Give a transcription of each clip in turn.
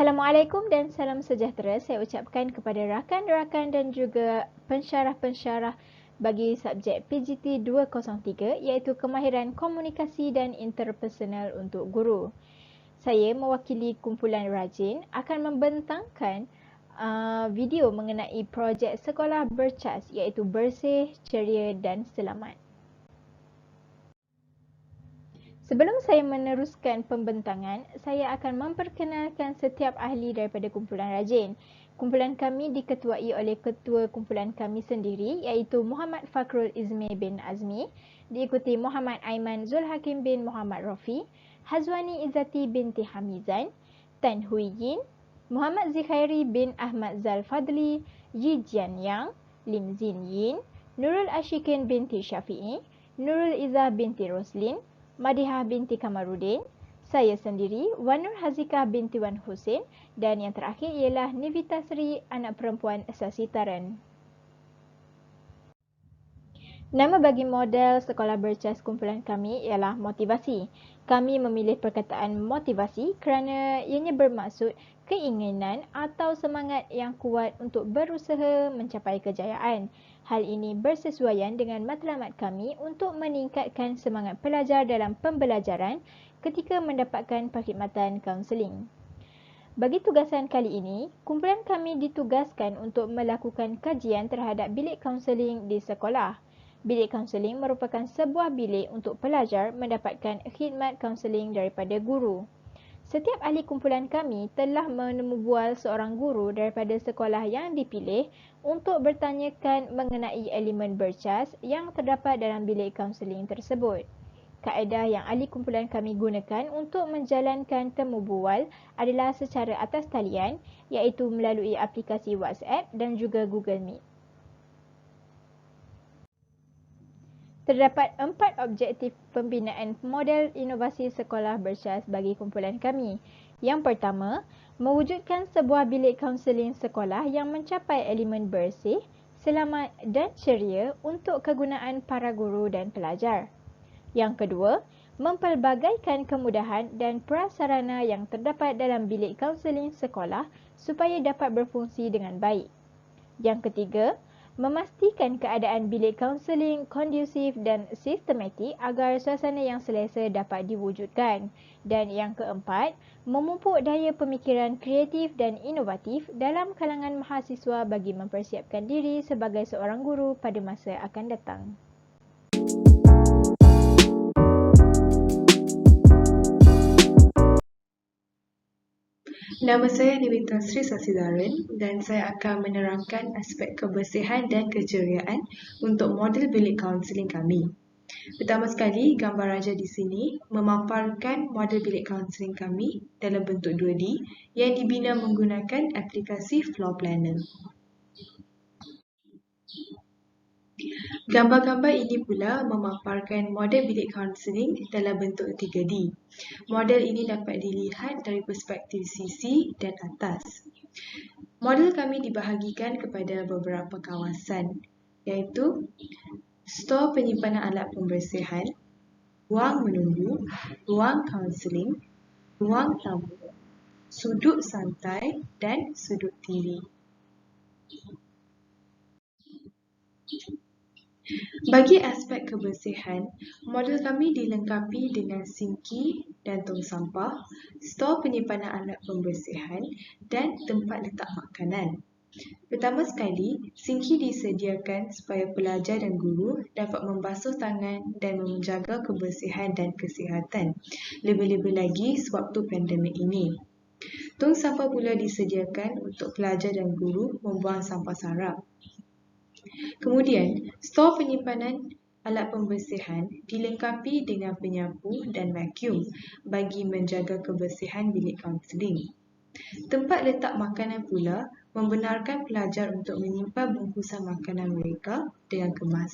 Assalamualaikum dan salam sejahtera saya ucapkan kepada rakan-rakan dan juga pensyarah-pensyarah bagi subjek PGT 203 iaitu Kemahiran Komunikasi dan Interpersonal untuk Guru. Saya mewakili kumpulan rajin akan membentangkan video mengenai projek sekolah bercas iaitu bersih, ceria dan selamat. Sebelum saya meneruskan pembentangan, saya akan memperkenalkan setiap ahli daripada kumpulan rajin. Kumpulan kami diketuai oleh ketua kumpulan kami sendiri iaitu Muhammad Fakrul Izmi bin Azmi, diikuti Muhammad Aiman Zulhakim bin Muhammad Rafi, Hazwani Izzati binti Hamizan, Tan Hui Yin, Muhammad Zikhairi bin Ahmad Zal Fadli, Yi Jian Yang, Lim Zin Yin, Nurul Ashikin binti Syafi'i, Nurul Izzah binti Roslin, Madihah binti Kamarudin, saya sendiri, Wan Nur Hazikah binti Wan Husin dan yang terakhir ialah Nivita Sri, anak perempuan asal Sitaran. Nama bagi model sekolah bercas kumpulan kami ialah motivasi. Kami memilih perkataan motivasi kerana ianya bermaksud keinginan atau semangat yang kuat untuk berusaha mencapai kejayaan. Hal ini bersesuaian dengan matlamat kami untuk meningkatkan semangat pelajar dalam pembelajaran ketika mendapatkan perkhidmatan kaunseling. Bagi tugasan kali ini, kumpulan kami ditugaskan untuk melakukan kajian terhadap bilik kaunseling di sekolah. Bilik kaunseling merupakan sebuah bilik untuk pelajar mendapatkan khidmat kaunseling daripada guru. Setiap ahli kumpulan kami telah menemubual seorang guru daripada sekolah yang dipilih untuk bertanyakan mengenai elemen bercas yang terdapat dalam bilik kaunseling tersebut. Kaedah yang ahli kumpulan kami gunakan untuk menjalankan temubual adalah secara atas talian iaitu melalui aplikasi WhatsApp dan juga Google Meet. Terdapat 4 objektif pembinaan model inovasi sekolah bercas bagi kumpulan kami. Yang pertama, mewujudkan sebuah bilik kaunseling sekolah yang mencapai elemen bersih, selamat dan ceria untuk kegunaan para guru dan pelajar. Yang kedua, mempelbagaikan kemudahan dan prasarana yang terdapat dalam bilik kaunseling sekolah supaya dapat berfungsi dengan baik. Yang ketiga, memastikan keadaan bilik kaunseling kondusif dan sistematik agar suasana yang selesa dapat diwujudkan. Dan yang keempat, memupuk daya pemikiran kreatif dan inovatif dalam kalangan mahasiswa bagi mempersiapkan diri sebagai seorang guru pada masa akan datang. Nama saya Nivita Sri Sasidaran dan saya akan menerangkan aspek kebersihan dan keceriaan untuk model bilik kaunseling kami. Pertama sekali, gambar raja di sini memaparkan model bilik kaunseling kami dalam bentuk 2D yang dibina menggunakan aplikasi Floor Planner. Gambar-gambar ini pula memaparkan model bilik kaunseling dalam bentuk 3D. Model ini dapat dilihat dari perspektif sisi dan atas. Model kami dibahagikan kepada beberapa kawasan, iaitu stor penyimpanan alat pembersihan, ruang menunggu, ruang kaunseling, ruang tamu, sudut santai dan sudut TV. Bagi aspek kebersihan, model kami dilengkapi dengan sinki dan tong sampah, stor penyimpanan alat pembersihan dan tempat letak makanan. Pertama sekali, sinki disediakan supaya pelajar dan guru dapat membasuh tangan dan menjaga kebersihan dan kesihatan, lebih-lebih lagi sewaktu pandemik ini. Tong sampah pula disediakan untuk pelajar dan guru membuang sampah sarap. Kemudian, stor penyimpanan alat pembersihan dilengkapi dengan penyapu dan vacuum bagi menjaga kebersihan bilik kaunseling. Tempat letak makanan pula membenarkan pelajar untuk menyimpan bungkusan makanan mereka dengan kemas.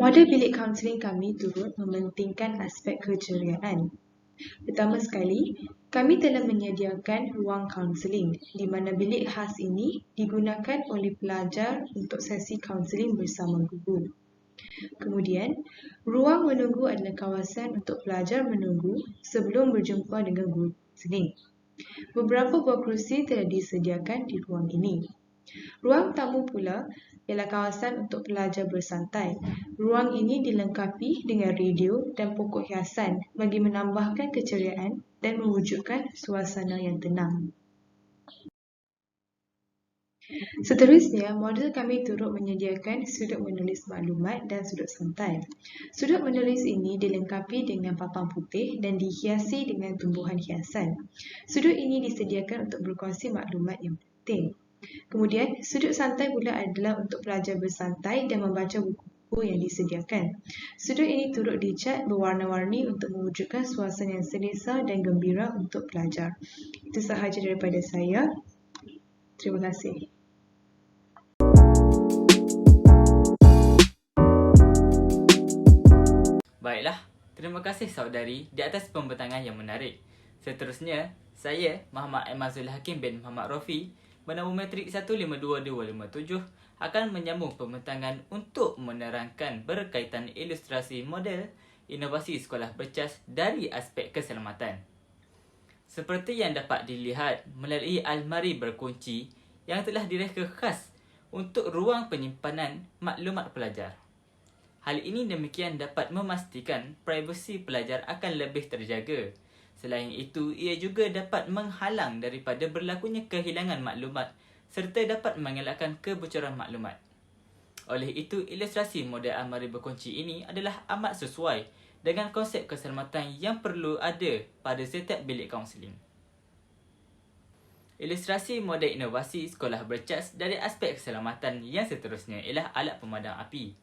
Model bilik kaunseling kami turut mementingkan aspek keceriaan. Pertama sekali, kami telah menyediakan ruang kaunseling di mana bilik khas ini digunakan oleh pelajar untuk sesi kaunseling bersama guru. Kemudian, ruang menunggu adalah kawasan untuk pelajar menunggu sebelum berjumpa dengan guru seni. Beberapa buah kerusi telah disediakan di ruang ini. Ruang tamu pula ialah kawasan untuk pelajar bersantai. Ruang ini dilengkapi dengan radio dan pokok hiasan bagi menambahkan keceriaan dan mewujudkan suasana yang tenang. Seterusnya, model kami turut menyediakan sudut menulis maklumat dan sudut santai. Sudut menulis ini dilengkapi dengan papan putih dan dihiasi dengan tumbuhan hiasan. Sudut ini disediakan untuk berkongsi maklumat yang penting. Kemudian, sudut santai pula adalah untuk pelajar bersantai dan membaca buku-buku yang disediakan. Sudut ini turut dicat berwarna-warni untuk mewujudkan suasana yang selesa dan gembira untuk pelajar. Itu sahaja daripada saya. Terima kasih. Baiklah, terima kasih saudari di atas pembentangan yang menarik. Seterusnya, saya, Muhammad Emazul Hakim bin Muhammad Rafi, bernama Metrik 152257, akan menyambung pembentangan untuk menerangkan berkaitan ilustrasi model inovasi sekolah bercas dari aspek keselamatan. Seperti yang dapat dilihat melalui almari berkunci yang telah direka khas untuk ruang penyimpanan maklumat pelajar. Hal ini demikian dapat memastikan privasi pelajar akan lebih terjaga. Selain itu, ia juga dapat menghalang daripada berlakunya kehilangan maklumat serta dapat mengelakkan kebocoran maklumat. Oleh itu, ilustrasi model almari berkunci ini adalah amat sesuai dengan konsep keselamatan yang perlu ada pada setiap bilik kaunseling. Ilustrasi model inovasi sekolah bercas dari aspek keselamatan yang seterusnya ialah alat pemadam api.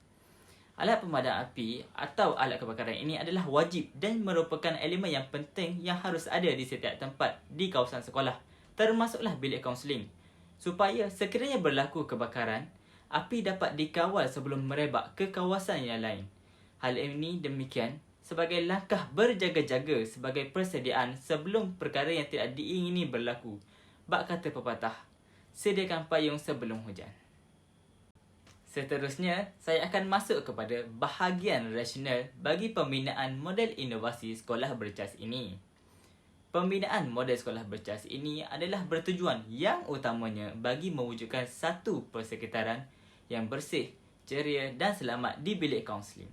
Alat pemadam api atau alat kebakaran ini adalah wajib dan merupakan elemen yang penting yang harus ada di setiap tempat di kawasan sekolah, termasuklah bilik kaunseling, supaya sekiranya berlaku kebakaran, api dapat dikawal sebelum merebak ke kawasan yang lain. Hal ini demikian sebagai langkah berjaga-jaga sebagai persediaan sebelum perkara yang tidak diingini berlaku. Bak kata pepatah, sediakan payung sebelum hujan. Seterusnya, saya akan masuk kepada bahagian rasional bagi pembinaan model inovasi sekolah bercas ini. Pembinaan model sekolah bercas ini adalah bertujuan yang utamanya bagi mewujudkan satu persekitaran yang bersih, ceria dan selamat di bilik kaunseling.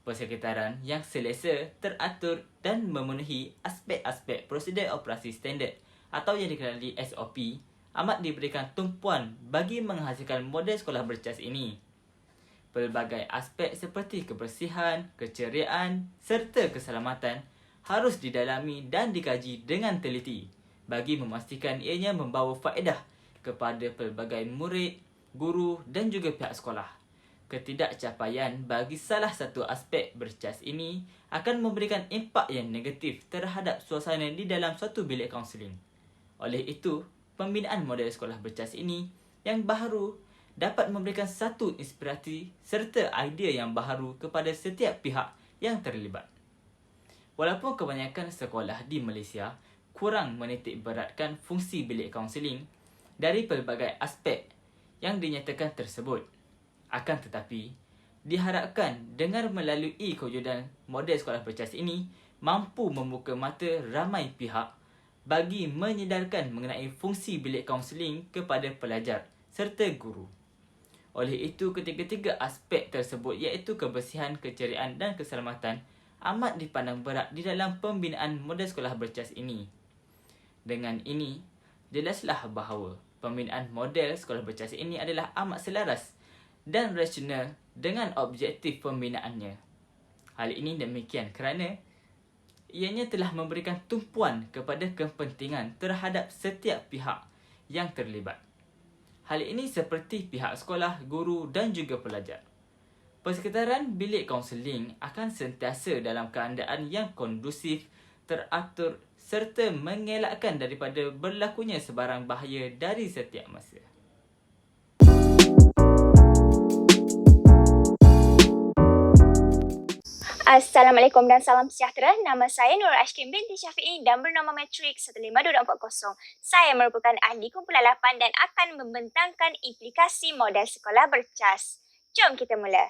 Persekitaran yang selesa, teratur dan memenuhi aspek-aspek prosedur operasi standard atau yang dikenali SOP amat diberikan tumpuan bagi menghasilkan model sekolah bercas ini. Pelbagai aspek seperti kebersihan, keceriaan serta keselamatan harus didalami dan dikaji dengan teliti bagi memastikan ianya membawa faedah kepada pelbagai murid, guru dan juga pihak sekolah. Ketidakcapaian bagi salah satu aspek bercas ini akan memberikan impak yang negatif terhadap suasana di dalam suatu bilik kaunseling. Oleh itu, pembinaan model sekolah bercas ini yang baharu dapat memberikan satu inspirasi serta idea yang baharu kepada setiap pihak yang terlibat. Walaupun kebanyakan sekolah di Malaysia kurang menitik beratkan fungsi bilik kaunseling dari pelbagai aspek yang dinyatakan tersebut, akan tetapi diharapkan dengan melalui kewujudan model sekolah bercas ini mampu membuka mata ramai pihak bagi menyedarkan mengenai fungsi bilik kaunseling kepada pelajar serta guru. Oleh itu, ketiga-tiga aspek tersebut iaitu kebersihan, keceriaan dan keselamatan amat dipandang berat di dalam pembinaan model sekolah bercas ini. Dengan ini, jelaslah bahawa pembinaan model sekolah bercas ini adalah amat selaras dan rasional dengan objektif pembinaannya. Hal ini demikian kerana ianya telah memberikan tumpuan kepada kepentingan terhadap setiap pihak yang terlibat. Hal ini seperti pihak sekolah, guru dan juga pelajar. Persekitaran bilik kaunseling akan sentiasa dalam keadaan yang kondusif, teratur serta mengelakkan daripada berlakunya sebarang bahaya dari setiap masa. Assalamualaikum dan salam sejahtera. Nama saya Nur Ashkin binti Syafi'i dan bernama Matrik 152240. Saya merupakan ahli kumpulan 8 dan akan membentangkan implikasi model sekolah bercas. Jom kita mula.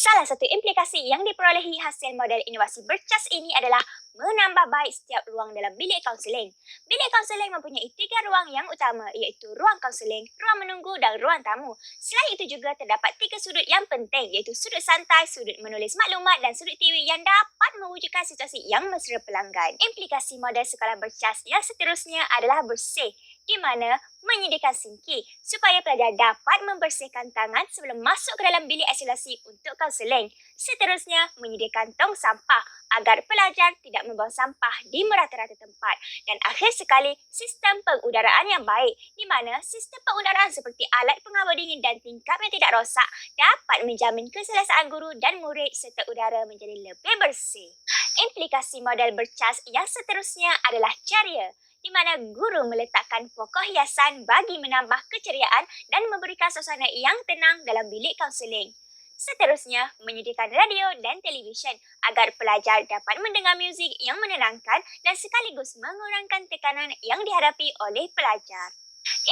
Salah satu implikasi yang diperolehi hasil model inovasi bercas ini adalah menambah baik setiap ruang dalam bilik kaunseling. Bilik kaunseling mempunyai 3 ruang yang utama, iaitu ruang kaunseling, ruang menunggu dan ruang tamu. Selain itu juga terdapat 3 sudut yang penting, iaitu sudut santai, sudut menulis maklumat dan sudut TV yang dapat mewujudkan situasi yang mesra pelanggan. Implikasi model sekolah bercas yang seterusnya adalah bersih, di mana menyediakan sinki supaya pelajar dapat membersihkan tangan sebelum masuk ke dalam bilik isolasi untuk kaunseling. Seterusnya, menyediakan tong sampah agar pelajar tidak membuang sampah di merata-rata tempat. Dan akhir sekali, sistem pengudaraan yang baik, di mana sistem pengudaraan seperti alat pengawal dingin dan tingkap yang tidak rosak dapat menjamin keselesaan guru dan murid serta udara menjadi lebih bersih. Implikasi model bercas yang seterusnya adalah ceria, di mana guru meletakkan pokok hiasan bagi menambah keceriaan dan memberikan suasana yang tenang dalam bilik kaunseling. Seterusnya, menyediakan radio dan televisyen agar pelajar dapat mendengar muzik yang menenangkan dan sekaligus mengurangkan tekanan yang dihadapi oleh pelajar.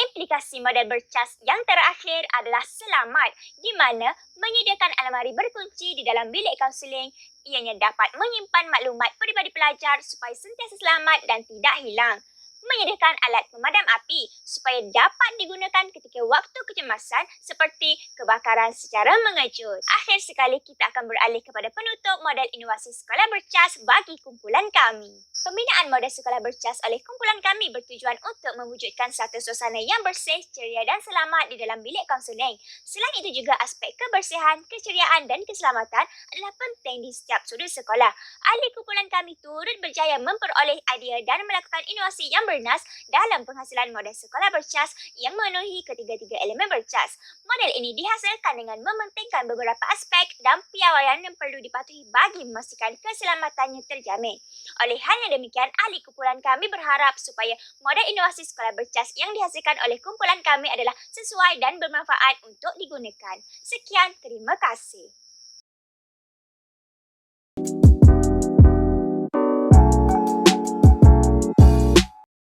Implikasi model bercas yang terakhir adalah selamat, di mana menyediakan almari berkunci di dalam bilik kaunseling ianya dapat menyimpan maklumat peribadi pelajar supaya sentiasa selamat dan tidak hilang. Menyediakan alat pemadam api supaya dapat digunakan ketika waktu kecemasan seperti kebakaran secara mengejut. Akhir sekali, kita akan beralih kepada penutup model inovasi sekolah bercas bagi kumpulan kami. Pembinaan model sekolah bercas oleh kumpulan kami bertujuan untuk mewujudkan satu suasana yang bersih, ceria dan selamat di dalam bilik kaunseling. Selain itu juga aspek kebersihan, keceriaan dan keselamatan adalah penting di setiap sudut sekolah. Ahli kumpulan kami turut berjaya memperoleh idea dan melakukan inovasi yang bernas dalam penghasilan model sekolah bercas yang memenuhi ketiga-tiga elemen bercas. Model ini dihasilkan dengan mementingkan beberapa aspek dan piawaian yang perlu dipatuhi bagi memastikan keselamatannya terjamin. Oleh hal yang demikian, ahli kumpulan kami berharap supaya model inovasi sekolah bercas yang dihasilkan oleh kumpulan kami adalah sesuai dan bermanfaat untuk digunakan. Sekian, terima kasih.